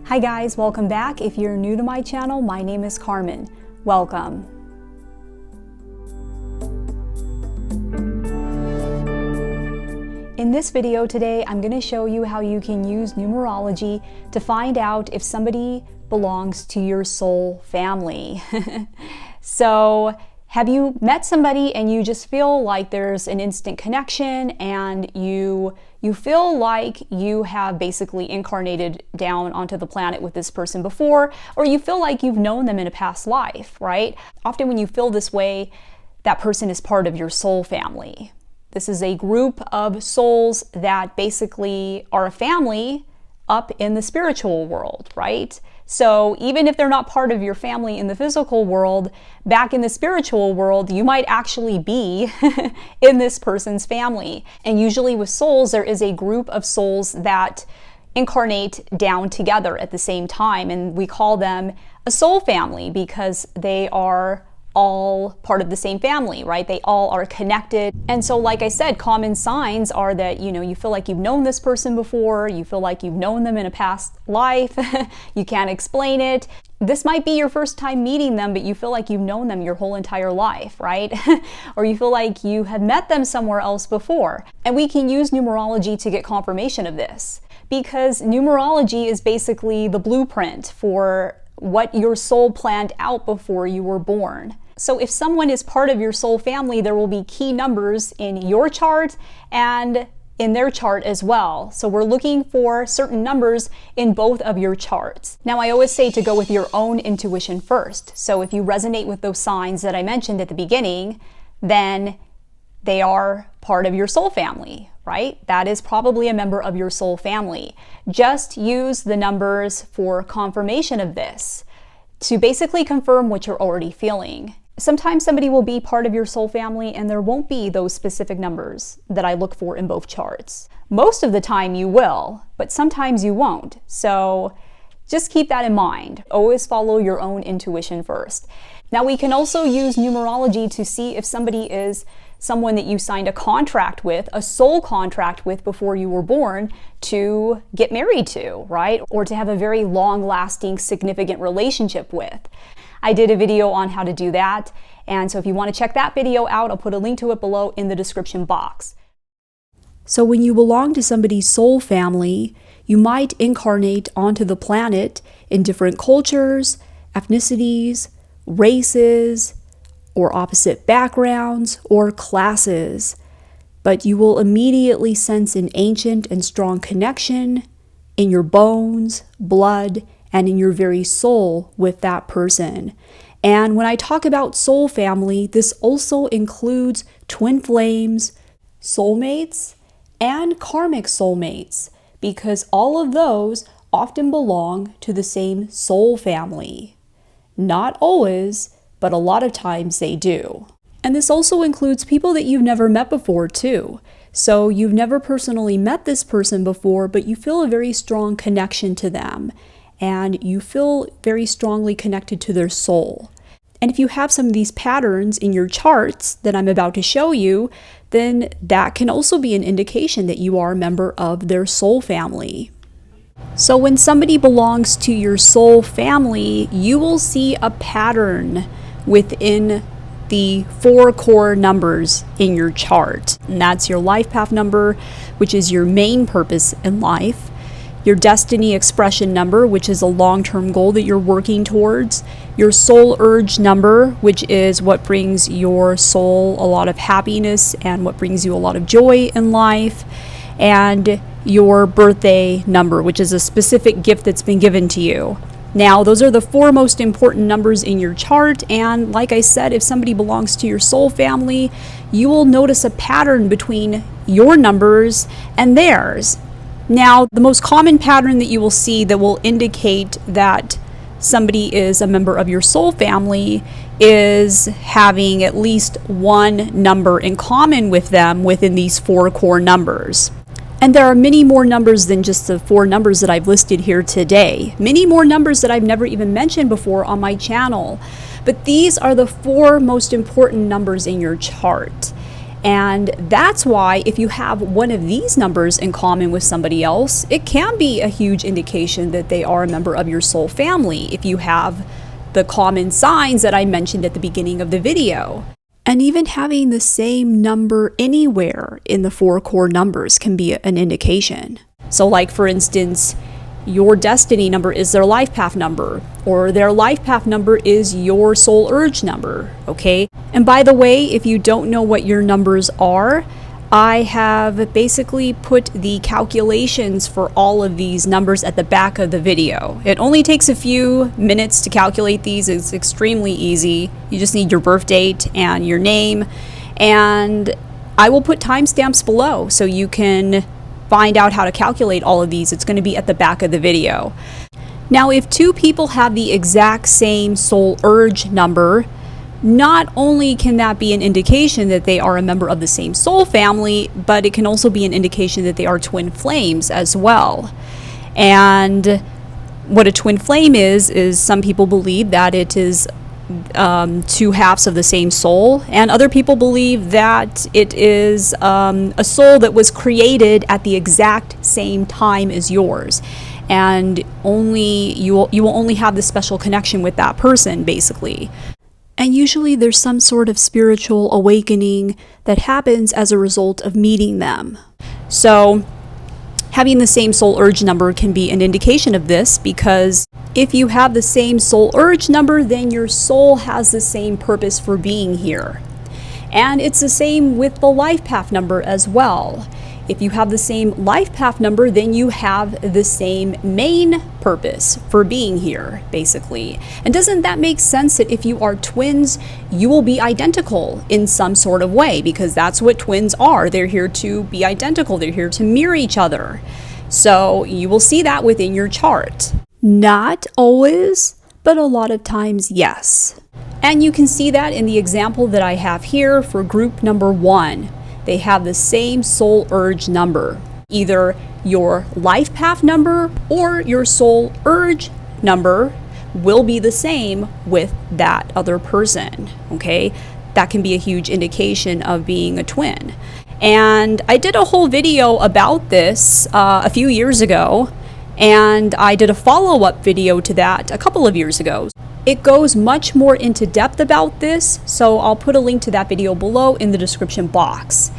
Hi guys, welcome back. If you're new to my channel, my name is Carmen. Welcome. In this video today, I'm going to show you how you can use numerology to find out if somebody belongs to your soul family. So, have you met somebody and you just feel like there's an instant connection and you feel like you have basically incarnated down onto the planet with this person before, or you feel like you've known them in a past life, right? Often when you feel this way, that person is part of your soul family. This is a group of souls that basically are a family up in the spiritual world, right? So even if they're not part of your family in the physical world, back in the spiritual world, you might actually be in this person's family. And usually with souls, there is a group of souls that incarnate down together at the same time. And we call them a soul family because they are all part of the same family, right? They all are connected. And so, like I said, common signs are that, you feel like you've known this person before, you feel like you've known them in a past life, you can't explain it. This might be your first time meeting them, but you feel like you've known them your whole entire life, right? Or you feel like you have met them somewhere else before. And we can use numerology to get confirmation of this, because numerology is basically the blueprint for what your soul planned out before you were born. So if someone is part of your soul family, there will be key numbers in your chart and in their chart as well. So we're looking for certain numbers in both of your charts. Now, I always say to go with your own intuition first. So if you resonate with those signs that I mentioned at the beginning, then they are part of your soul family, right? That is probably a member of your soul family. Just use the numbers for confirmation of this to basically confirm what you're already feeling. Sometimes somebody will be part of your soul family and there won't be those specific numbers that I look for in both charts. Most of the time you will, but sometimes you won't. So just keep that in mind. Always follow your own intuition first. Now, we can also use numerology to see if somebody is someone that you signed a contract with, a soul contract with before you were born to get married to, right? Or to have a very long-lasting, significant relationship with. I did a video on how to do that, and so if you want to check that video out, I'll put a link to it below in the description box. So when you belong to somebody's soul family, you might incarnate onto the planet in different cultures, ethnicities, races, or opposite backgrounds or classes, but you will immediately sense an ancient and strong connection in your bones, blood, and in your very soul with that person. And when I talk about soul family, this also includes twin flames, soulmates, and karmic soulmates, because all of those often belong to the same soul family. Not always, but a lot of times they do. And this also includes people that you've never met before too. So you've never personally met this person before, but you feel a very strong connection to them. And you feel very strongly connected to their soul. And if you have some of these patterns in your charts that I'm about to show you, then that can also be an indication that you are a member of their soul family. So when somebody belongs to your soul family, you will see a pattern within the 4 core numbers in your chart. And that's your life path number, which is your main purpose in life. Your destiny expression number, which is a long-term goal that you're working towards. Your soul urge number, which is what brings your soul a lot of happiness and what brings you a lot of joy in life. And your birthday number, which is a specific gift that's been given to you. Now, those are the 4 most important numbers in your chart, and like I said, if somebody belongs to your soul family, you will notice a pattern between your numbers and theirs. Now, the most common pattern that you will see that will indicate that somebody is a member of your soul family is having at least one number in common with them within these 4 core numbers. And there are many more numbers than just the 4 numbers that I've listed here today. Many more numbers that I've never even mentioned before on my channel. But these are the 4 most important numbers in your chart. And that's why if you have one of these numbers in common with somebody else, it can be a huge indication that they are a member of your soul family if you have the common signs that I mentioned at the beginning of the video. And even having the same number anywhere in the 4 core numbers can be an indication. So like for instance, your destiny number is their life path number, or their life path number is your soul urge number, okay? And by the way, if you don't know what your numbers are, I have basically put the calculations for all of these numbers at the back of the video. It only takes a few minutes to calculate these. It's extremely easy. You just need your birth date and your name, and I will put timestamps below so you can find out how to calculate all of these. It's going to be at the back of the video. Now, if 2 people have the exact same soul urge number, not only can that be an indication that they are a member of the same soul family, but it can also be an indication that they are twin flames as well. And what a twin flame is some people believe that it is 2 halves of the same soul, and other people believe that it is a soul that was created at the exact same time as yours, and you will only have the special connection with that person, basically. And usually there's some sort of spiritual awakening that happens as a result of meeting them. So having the same soul urge number can be an indication of this, because if you have the same soul urge number, then your soul has the same purpose for being here. And it's the same with the life path number as well. If you have the same life path number, then you have the same main purpose for being here, basically. And doesn't that make sense that if you are twins, you will be identical in some sort of way? Because that's what twins are. They're here to be identical. They're here to mirror each other. So you will see that within your chart. Not always, but a lot of times, yes. And you can see that in the example that I have here for group number 1. They have the same soul urge number. Either your life path number or your soul urge number will be the same with that other person, okay? That can be a huge indication of being a twin. And I did a whole video about this a few years ago, and I did a follow-up video to that a couple of years ago. It goes much more into depth about this, so I'll put a link to that video below in the description box.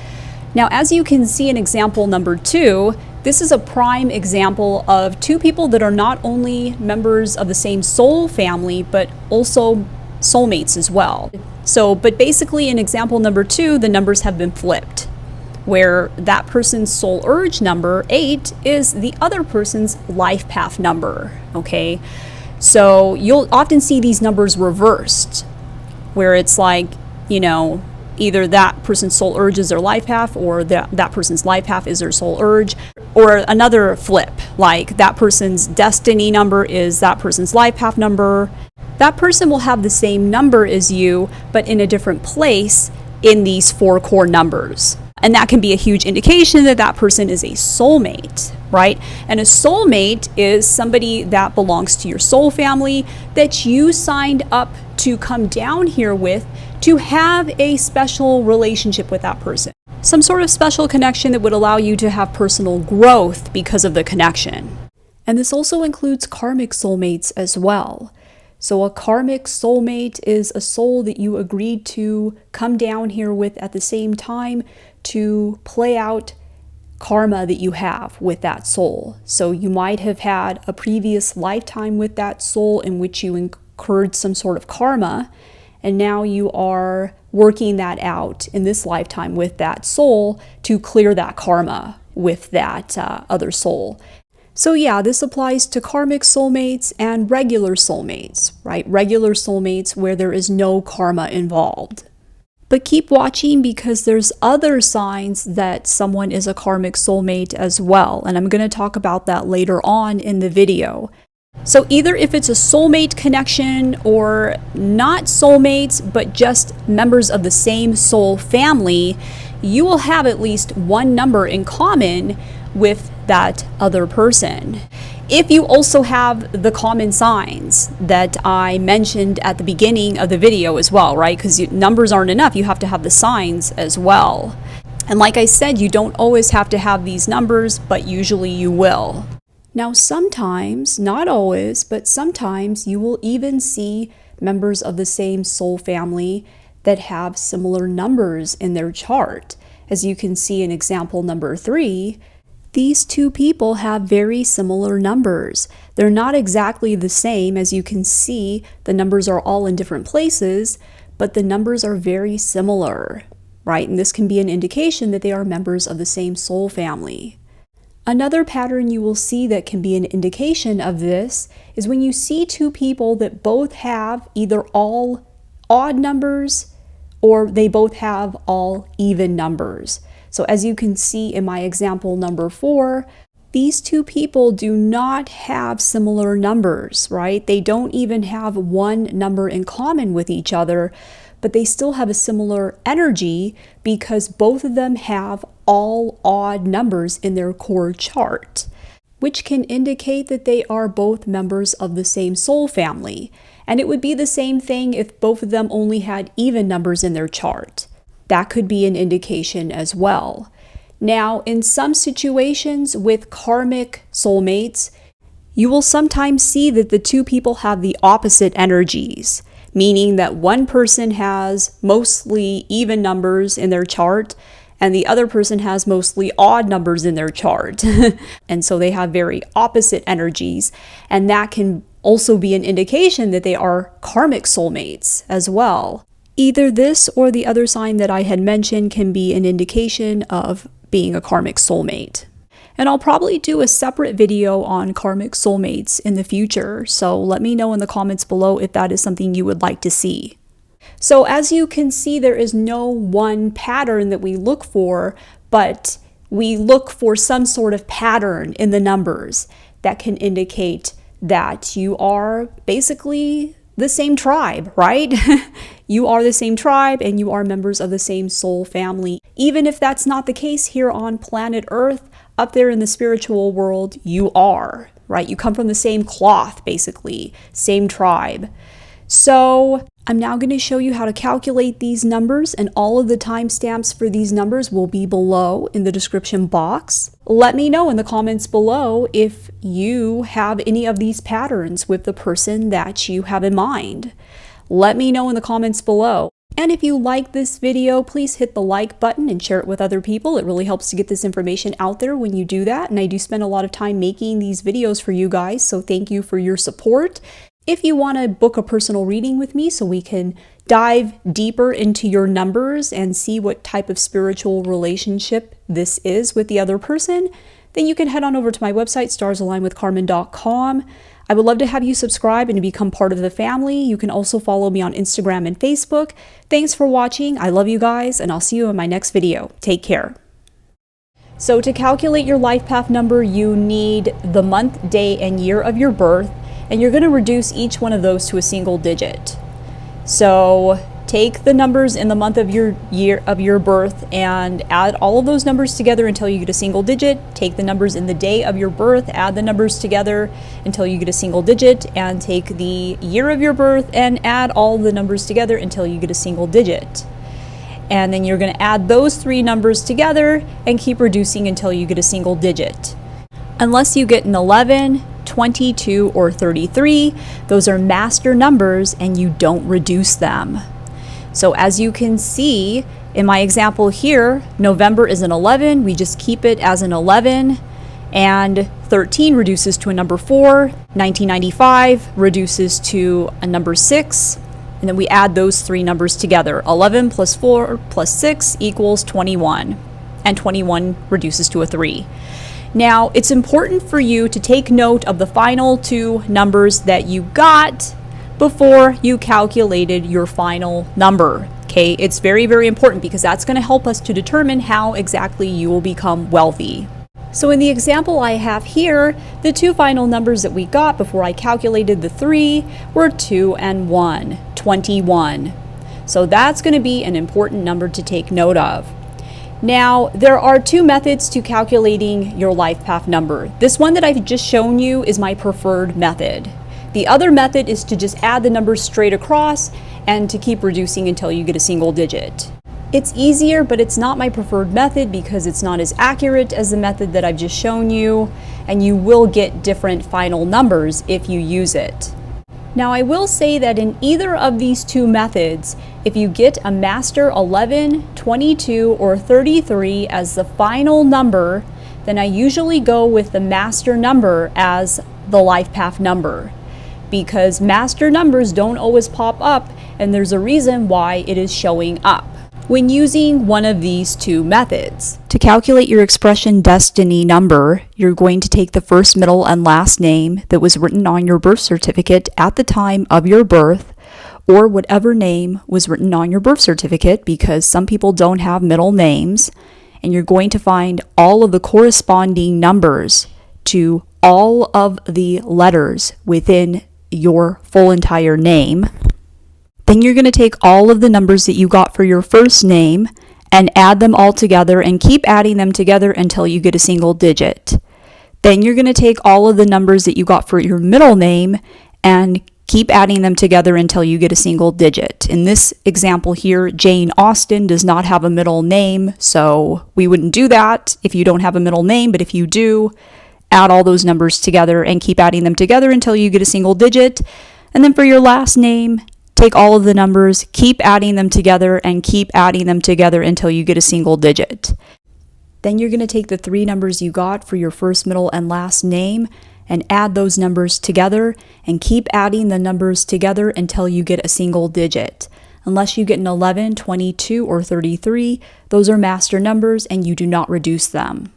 Now, as you can see in example number 2, this is a prime example of 2 people that are not only members of the same soul family, but also soulmates as well. But basically in example number 2, the numbers have been flipped, where that person's soul urge number, 8, is the other person's life path number, okay? So you'll often see these numbers reversed, where it's like, you know, either that person's soul urge is their life path, or that person's life path is their soul urge, or another flip, like that person's destiny number is that person's life path number. That person will have the same number as you, but in a different place in these 4 core numbers. And that can be a huge indication that that person is a soulmate, right? And a soulmate is somebody that belongs to your soul family that you signed up to come down here with, to have a special relationship with that person. Some sort of special connection that would allow you to have personal growth because of the connection. And this also includes karmic soulmates as well. So a karmic soulmate is a soul that you agreed to come down here with at the same time to play out karma that you have with that soul. So you might have had a previous lifetime with that soul in which you incurred some sort of karma, and now you are working that out in this lifetime with that soul to clear that karma with that other soul. So yeah, this applies to karmic soulmates and regular soulmates, right? Regular soulmates where there is no karma involved. But keep watching, because there's other signs that someone is a karmic soulmate as well, and I'm going to talk about that later on in the video. So either if it's a soulmate connection or not soulmates, but just members of the same soul family, you will have at least one number in common with that other person. If you also have the common signs that I mentioned at the beginning of the video as well, right? Because numbers aren't enough, you have to have the signs as well. And like I said, you don't always have to have these numbers, but usually you will. Now sometimes, not always, but sometimes you will even see members of the same soul family that have similar numbers in their chart. As you can see in example number 3, these two people have very similar numbers. They're not exactly the same. As you can see, the numbers are all in different places, but the numbers are very similar, right? And this can be an indication that they are members of the same soul family. Another pattern you will see that can be an indication of this is when you see two people that both have either all odd numbers or they both have all even numbers. So as you can see in my example number 4, these two people do not have similar numbers, right? They don't even have one number in common with each other, but they still have a similar energy because both of them have all odd numbers in their core chart, which can indicate that they are both members of the same soul family. And it would be the same thing if both of them only had even numbers in their chart. That could be an indication as well. Now, in some situations with karmic soulmates, you will sometimes see that the two people have the opposite energies, meaning that one person has mostly even numbers in their chart and the other person has mostly odd numbers in their chart. And so they have very opposite energies, and that can also be an indication that they are karmic soulmates as well. Either this or the other sign that I had mentioned can be an indication of being a karmic soulmate. And I'll probably do a separate video on karmic soulmates in the future, so let me know in the comments below if that is something you would like to see. So as you can see, there is no one pattern that we look for, but we look for some sort of pattern in the numbers that can indicate that you are basically the same tribe, right? You are the same tribe and you are members of the same soul family. Even if that's not the case here on planet Earth, up there in the spiritual world, you are, right? You come from the same cloth, basically, same tribe. So I'm now going to show you how to calculate these numbers, and all of the timestamps for these numbers will be below in the description box. Let me know in the comments below if you have any of these patterns with the person that you have in mind. Let me know in the comments below. And if you like this video, please hit the like button and share it with other people. It really helps to get this information out there when you do that. And I do spend a lot of time making these videos for you guys, so thank you for your support. If you want to book a personal reading with me so we can dive deeper into your numbers and see what type of spiritual relationship this is with the other person, then you can head on over to my website, starsalignwithcarmen.com. I would love to have you subscribe and to become part of the family. You can also follow me on Instagram and Facebook. Thanks for watching. I love you guys, and I'll see you in my next video. Take care. So to calculate your life path number, you need the month, day, and year of your birth, and you're going to reduce each one of those to a single digit. So take the numbers in the month of your year of your birth and add all of those numbers together until you get a single digit. Take the numbers in the day of your birth, add the numbers together until you get a single digit, and take the year of your birth and add all the numbers together until you get a single digit. And then you're going to add those three numbers together and keep reducing until you get a single digit. Unless you get an 11, 22, or 33, those are master numbers and you don't reduce them. So as you can see in my example here, November is an 11, we just keep it as an 11, and 13 reduces to a number 4, 1995 reduces to a number 6, and then we add those three numbers together. 11 plus 4 plus 6 equals 21, and 21 reduces to a 3. Now, it's important for you to take note of the final two numbers that you got before you calculated your final number. Okay, it's very, very important because that's going to help us to determine how exactly you will become wealthy. So in the example I have here, the two final numbers that we got before I calculated the 3 were 2 and 1, 21. So that's going to be an important number to take note of. Now, there are two methods to calculating your LifePath number. This one that I've just shown you is my preferred method. The other method is to just add the numbers straight across and to keep reducing until you get a single digit. It's easier, but it's not my preferred method because it's not as accurate as the method that I've just shown you, and you will get different final numbers if you use it. Now, I will say that in either of these two methods, if you get a master 11, 22, or 33 as the final number, then I usually go with the master number as the LifePath number, because master numbers don't always pop up, and there's a reason why it is showing up when using one of these two methods. To calculate your expression destiny number, you're going to take the first, middle, and last name that was written on your birth certificate at the time of your birth, or whatever name was written on your birth certificate, because some people don't have middle names, and you're going to find all of the corresponding numbers to all of the letters within your full entire name. Then you're going to take all of the numbers that you got for your first name and add them all together and keep adding them together until you get a single digit. Then you're going to take all of the numbers that you got for your middle name and keep adding them together until you get a single digit. In this example here, Jane Austen does not have a middle name, so we wouldn't do that if you don't have a middle name, but if you do, add all those numbers together and keep adding them together until you get a single digit. And then for your last name, take all of the numbers, keep adding them together, and keep adding them together until you get a single digit. Then you're going to take the three numbers you got for your first, middle, and last name and add those numbers together and keep adding the numbers together until you get a single digit. Unless you get an 11, 22, or 33, those are master numbers and you do not reduce them.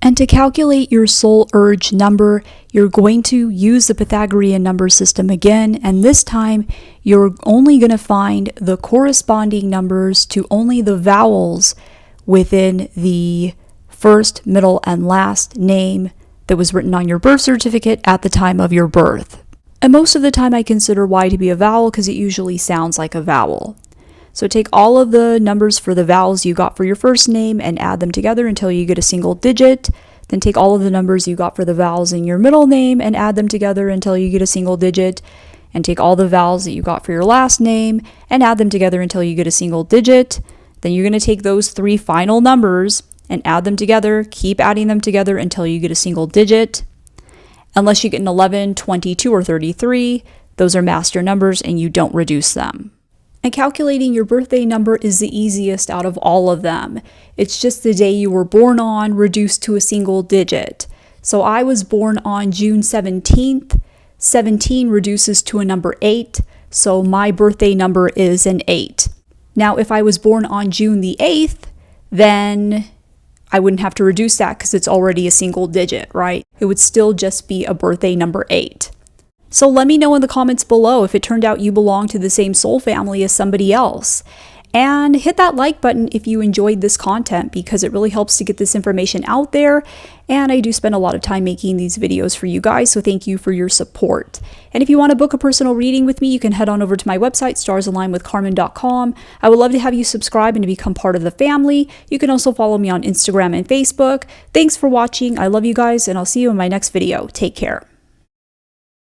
And to calculate your soul urge number, you're going to use the Pythagorean number system again, and this time you're only going to find the corresponding numbers to only the vowels within the first, middle, and last name that was written on your birth certificate at the time of your birth. And most of the time I consider Y to be a vowel because it usually sounds like a vowel. So take all of the numbers for the vowels you got for your first name and add them together until you get a single digit. Then take all of the numbers you got for the vowels in your middle name and add them together until you get a single digit. And take all the vowels that you got for your last name and add them together until you get a single digit. Then you're going to take those three final numbers and add them together, keep adding them together until you get a single digit. Unless you get an 11, 22, or 33, those are master numbers and you don't reduce them. And calculating your birthday number is the easiest out of all of them. It's just the day you were born on reduced to a single digit. So I was born on June 17th. 17 reduces to a number 8, so my birthday number is an 8. Now, if I was born on June the 8th, then I wouldn't have to reduce that because it's already a single digit, right? It would still just be a birthday number 8. So let me know in the comments below if it turned out you belong to the same soul family as somebody else. And hit that like button if you enjoyed this content because it really helps to get this information out there. And I do spend a lot of time making these videos for you guys, so thank you for your support. And if you want to book a personal reading with me, you can head on over to my website, starsalignwithcarmen.com. I would love to have you subscribe and to become part of the family. You can also follow me on Instagram and Facebook. Thanks for watching. I love you guys, and I'll see you in my next video. Take care.